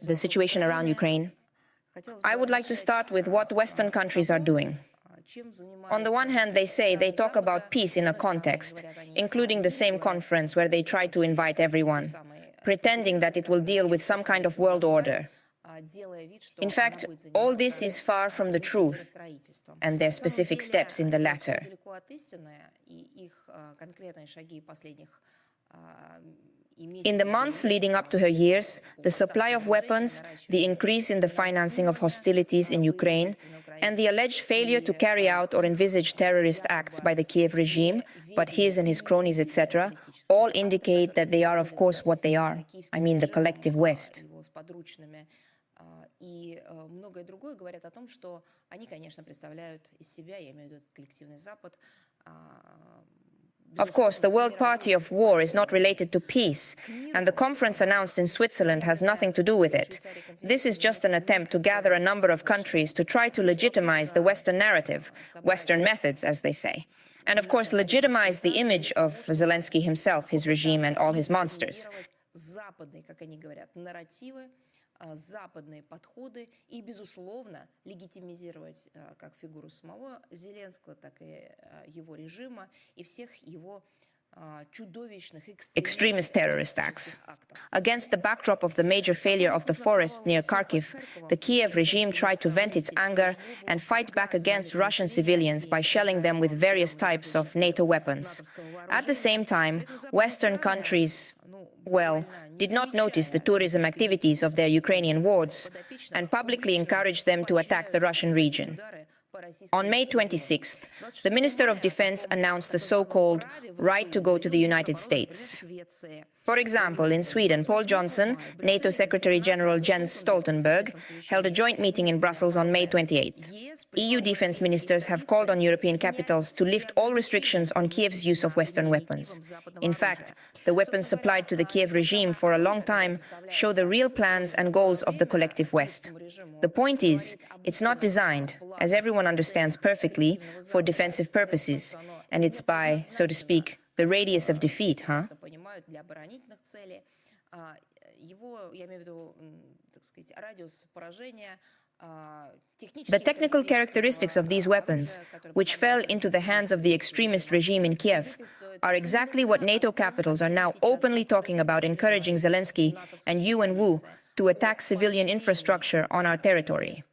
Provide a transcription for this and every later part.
the situation around Ukraine, I would like to start with what Western countries are doing. On the one hand, they talk about peace in a context, including the same conference where they try to invite everyone, pretending that it will deal with some kind of world order. In fact, all this is far from the truth, and their specific steps in the latter. In the months leading up to her years, the supply of weapons, the increase in the financing of hostilities in Ukraine, and the alleged failure to carry out or envisage terrorist acts by the Kiev regime, but his and his cronies, etc., all indicate that they are, of course, what they are. I mean, the collective West. И многое другое говорят о том, что они, конечно, представляют из себя, я имею в виду коллективный Запад. Of course, the World Party of War is not related to peace, and the conference announced in Switzerland has nothing to do with it. This is just an attempt to gather a number of countries to try to legitimize the Western narrative, Western methods, as they say. And of course, legitimize the image of Zelensky himself, his regime, and all his monsters. Западные подходы и, безусловно, легитимизировать как фигуру самого Зеленского, так и его режима и всех его extremist terrorist acts. Against the backdrop of the major failure of the forest near Kharkiv, the Kiev regime tried to vent its anger and fight back against Russian civilians by shelling them with various types of NATO weapons. At the same time, Western countries, did not notice the tourism activities of their Ukrainian wards and publicly encouraged them to attack the Russian region. On May 26th, the Minister of Defense announced the so-called right to go to the United States. For example, in Sweden, Paul Johnson, NATO Secretary General Jens Stoltenberg, held a joint meeting in Brussels on May 28th. EU defense ministers have called on European capitals to lift all restrictions on Kiev's use of Western weapons. In fact, the weapons supplied to the Kiev regime for a long time show the real plans and goals of the collective West. The point is, it's not designed, as everyone understands perfectly, for defensive purposes, and it's by, so to speak, the radius of defeat, huh? The technical characteristics of these weapons, which fell into the hands of the extremist regime in Kiev, are exactly what NATO capitals are now openly talking about encouraging Zelensky and UN Wu to attack civilian infrastructure on our territory.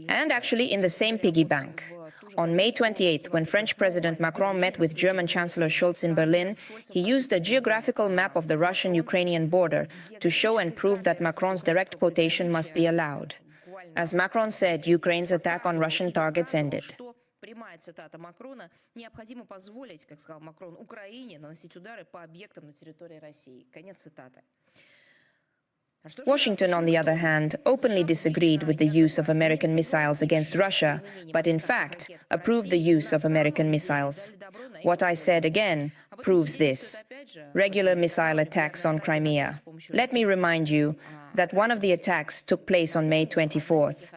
And actually in the same piggy bank. On May 28th, when French President Macron met with German Chancellor Scholz in Berlin, he used a geographical map of the Russian-Ukrainian border to show and prove that Macron's direct quotation must be allowed. As Macron said, Ukraine's attack on Russian targets ended. Прямая цитата Макрона: «Необходимо позволить, как сказал Макрон, Украине наносить удары по объектам на территории России». Конец цитаты. Washington, on the other hand, openly disagreed with the use of American missiles against Russia, but in fact approved the use of American missiles. What I said again proves this. Regular missile attacks on Crimea. Let me remind you that one of the attacks took place on May 24th.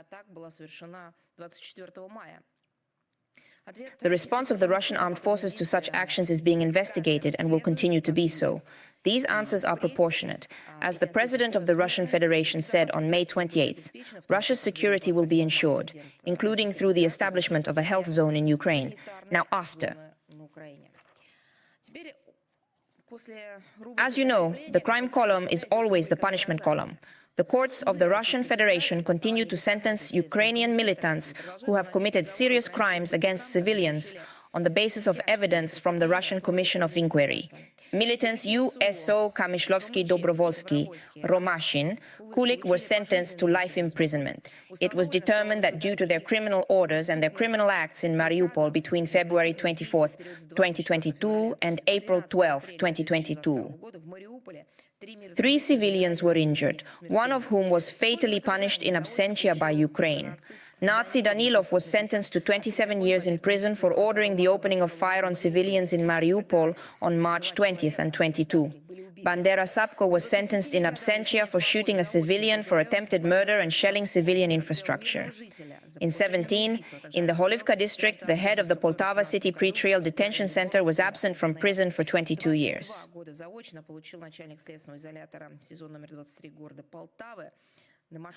The response of the Russian armed forces to such actions is being investigated and will continue to be so. These answers are proportionate. As the President of the Russian Federation said on May 28th, Russia's security will be ensured, including through the establishment of a health zone in Ukraine. Now after. As you know, the crime column is always the punishment column. The courts of the Russian Federation continue to sentence Ukrainian militants who have committed serious crimes against civilians on the basis of evidence from the Russian Commission of Inquiry. Militants USO Kamishlovsky, Dobrovolsky, Romashin, Kulik were sentenced to life imprisonment. It was determined that due to their criminal orders and their criminal acts in Mariupol between February 24, 2022 and April 12, 2022, 3 civilians were injured, one of whom was fatally punished in absentia by Ukraine. Nazi Danilov was sentenced to 27 years in prison for ordering the opening of fire on civilians in Mariupol on March 20th and 22. Bandera Sapko was sentenced in absentia for shooting a civilian for attempted murder and shelling civilian infrastructure. In 2017, in the Holivka district, the head of the Poltava City Pretrial Detention Center was absent from prison for 22 years.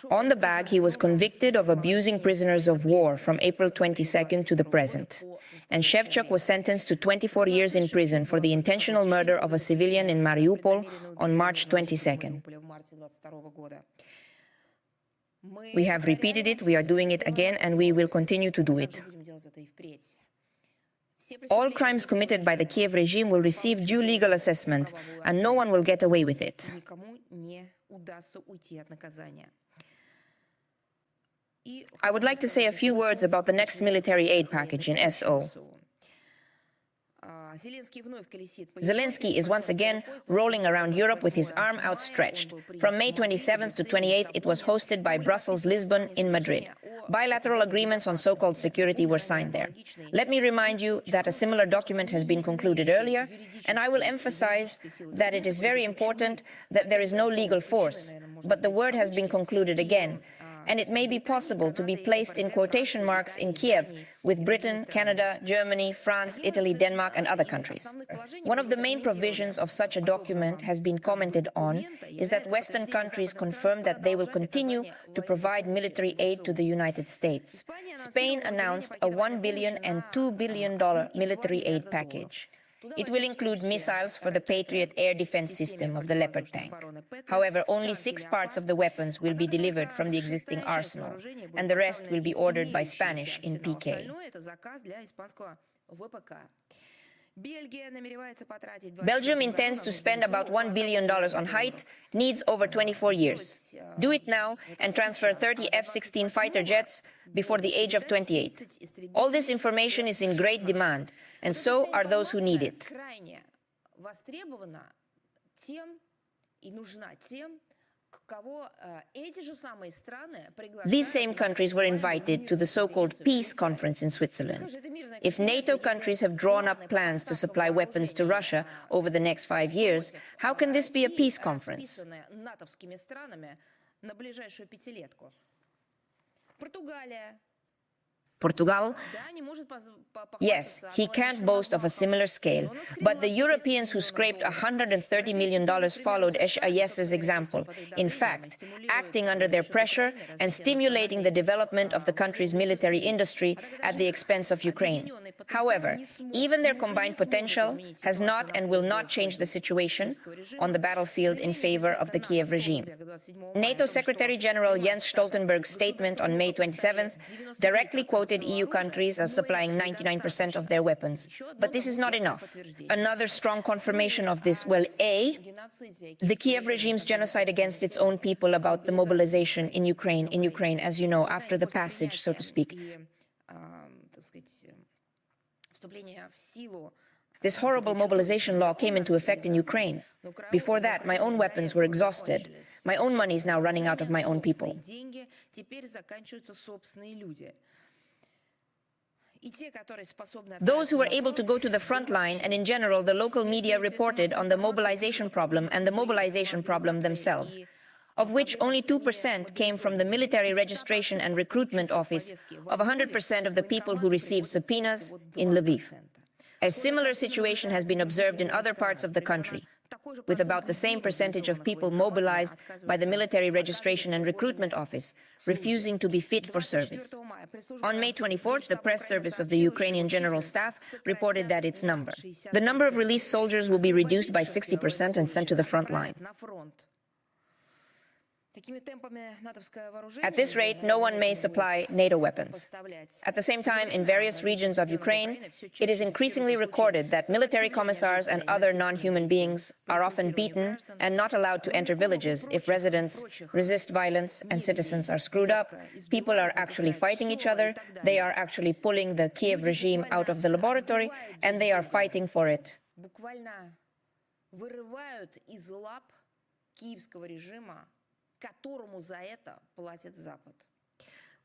On the bag, he was convicted of abusing prisoners of war from April 22nd to the present. And Shevchuk was sentenced to 24 years in prison for the intentional murder of a civilian in Mariupol on March 22nd. We have repeated it, we are doing it again, and we will continue to do it. All crimes committed by the Kiev regime will receive due legal assessment, and no one will get away with it. I would like to say a few words about the next military aid package in SO. Zelensky is once again rolling around Europe with his arm outstretched. From May 27th to 28th, it was hosted by Brussels, Lisbon, in Madrid. Bilateral agreements on so-called security were signed there. Let me remind you that a similar document has been concluded earlier, and I will emphasize that it is very important that there is no legal force, but the word has been concluded again. And it may be possible to be placed in quotation marks in Kiev with Britain, Canada, Germany, France, Italy, Denmark, and other countries. One of the main provisions of such a document has been commented on is that Western countries confirm that they will continue to provide military aid to the United States. Spain announced a $1 billion and $2 billion military aid package. It will include missiles for the Patriot air defense system of the Leopard tank. However, only 6 parts of the weapons will be delivered from the existing arsenal, and the rest will be ordered by Spanish in PK. Belgium intends to spend about $1 billion on height, needs over 24 years. Do it now and transfer 30 F-16 fighter jets before the age of 28. All this information is in great demand, and so are those who need it. These same countries were invited to the so-called peace conference in Switzerland. If NATO countries have drawn up plans to supply weapons to Russia over the next 5 years, how can this be a peace conference? Portugal? Yes, he can't boast of a similar scale, but the Europeans who scraped $130 million followed SIS's example, in fact, acting under their pressure and stimulating the development of the country's military industry at the expense of Ukraine. However, even their combined potential has not and will not change the situation on the battlefield in favor of the Kiev regime. NATO Secretary-General Jens Stoltenberg's statement on May 27th directly quoted EU countries as supplying 99% of their weapons. But this is not enough. Another strong confirmation of this, well, A, the Kiev regime's genocide against its own people about the mobilization in Ukraine, as you know, after the passage, so to speak. This horrible mobilization law came into effect in Ukraine. Before that, my own weapons were exhausted. My own money is now running out of my own people. Those who were able to go to the front line, and in general the local media reported on the mobilization problem and the mobilization problem themselves, of which only 2% came from the Military Registration and Recruitment Office of 100% of the people who received subpoenas in Lviv. A similar situation has been observed in other parts of the country, with about the same percentage of people mobilized by the Military Registration and Recruitment Office, refusing to be fit for service. On May 24th, the press service of the Ukrainian General Staff reported that the number of released soldiers will be reduced by 60% and sent to the front line. At this rate, no one may supply NATO weapons. At the same time, in various regions of Ukraine, it is increasingly recorded that military commissars and other non-human beings are often beaten and not allowed to enter villages if residents resist violence and citizens are screwed up. People are actually fighting each other, they are actually pulling the Kiev regime out of the laboratory, and they are fighting for it.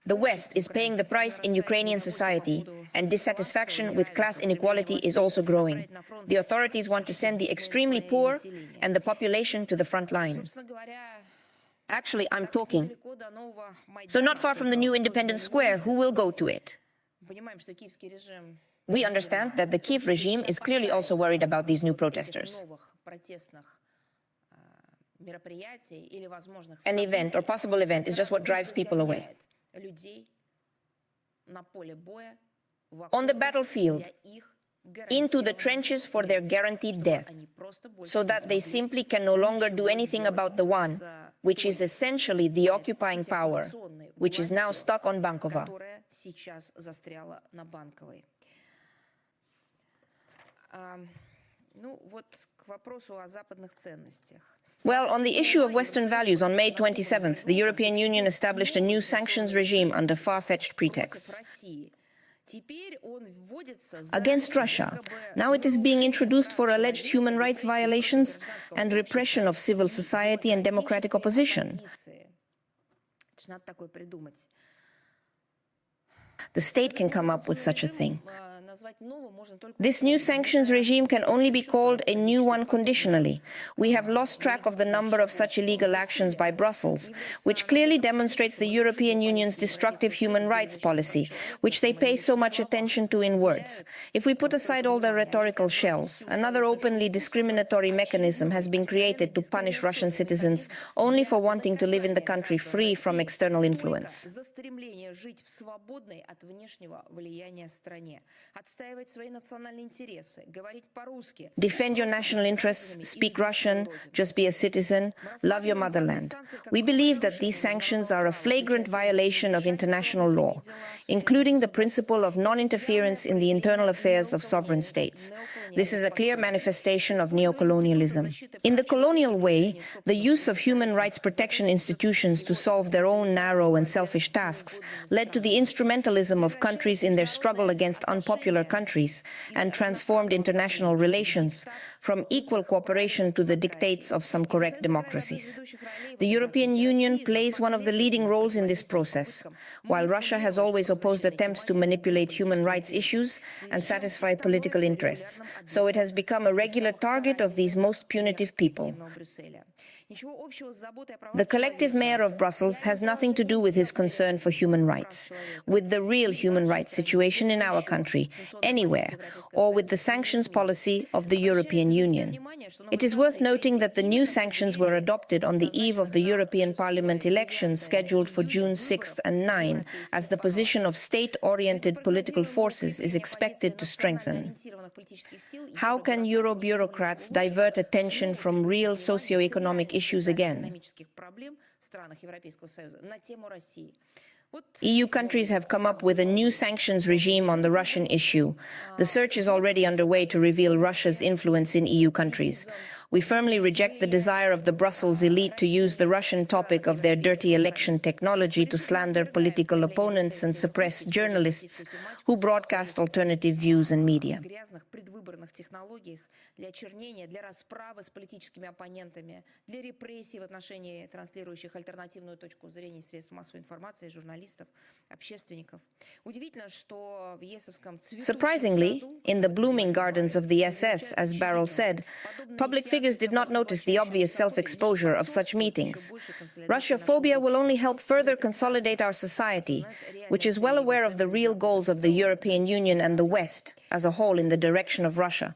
The West is paying the price in Ukrainian society, and dissatisfaction with class inequality is also growing. The authorities want to send the extremely poor and the population to the front line. Actually, I'm talking. So not far from the new Independence Square, who will go to it? We understand that the Kiev regime is clearly also worried about these new protesters. An event or possible event is just what drives people away. On the battlefield, into the trenches for their guaranteed death, so that they simply can no longer do anything about the one, which is essentially the occupying power, which is now stuck on Bankova. Well, on the issue of Western values, on May 27th, the European Union established a new sanctions regime under far-fetched pretexts against Russia. Now it is being introduced for alleged human rights violations and repression of civil society and democratic opposition. The state can come up with such a thing. This new sanctions regime can only be called a new one conditionally. We have lost track of the number of such illegal actions by Brussels, which clearly demonstrates the European Union's destructive human rights policy, which they pay so much attention to in words. If we put aside all the rhetorical shells, another openly discriminatory mechanism has been created to punish Russian citizens only for wanting to live in the country free from external influence. Defend your national interests, speak Russian, just be a citizen, love your motherland. We believe that these sanctions are a flagrant violation of international law, including the principle of non-interference in the internal affairs of sovereign states. This is a clear manifestation of neocolonialism. In the colonial way, the use of human rights protection institutions to solve their own narrow and selfish tasks led to the instrumentalism of countries in their struggle against unpopular countries and transformed international relations from equal cooperation to the dictates of some correct democracies. The European Union plays one of the leading roles in this process, while Russia has always opposed attempts to manipulate human rights issues and satisfy political interests, so it has become a regular target of these most punitive people. The collective mayor of Brussels has nothing to do with his concern for human rights, with the real human rights situation in our country, anywhere, or with the sanctions policy of the European Union. It is worth noting that the new sanctions were adopted on the eve of the European Parliament elections scheduled for June 6th and 9, as the position of state-oriented political forces is expected to strengthen. How can Euro bureaucrats divert attention from real socio-economic issues again? EU countries have come up with a new sanctions regime on the Russian issue. The search is already underway to reveal Russia's influence in EU countries. We firmly reject the desire of the Brussels elite to use the Russian topic of their dirty election technology to slander political opponents and suppress journalists who broadcast alternative views and media. Для очернения, для расправы с политическими оппонентами, для репрессий в отношении транслирующих альтернативную точку зрения средств массовой информации, журналистов, общественников. Удивительно, что в ЕСовском цвету... Surprisingly, in the blooming gardens of the SS, as Barrel said, public figures did not notice the obvious self-exposure of such meetings. Russia-phobia will only help further consolidate our society, which is well aware of the real goals of the European Union and the West as a whole in the direction of Russia.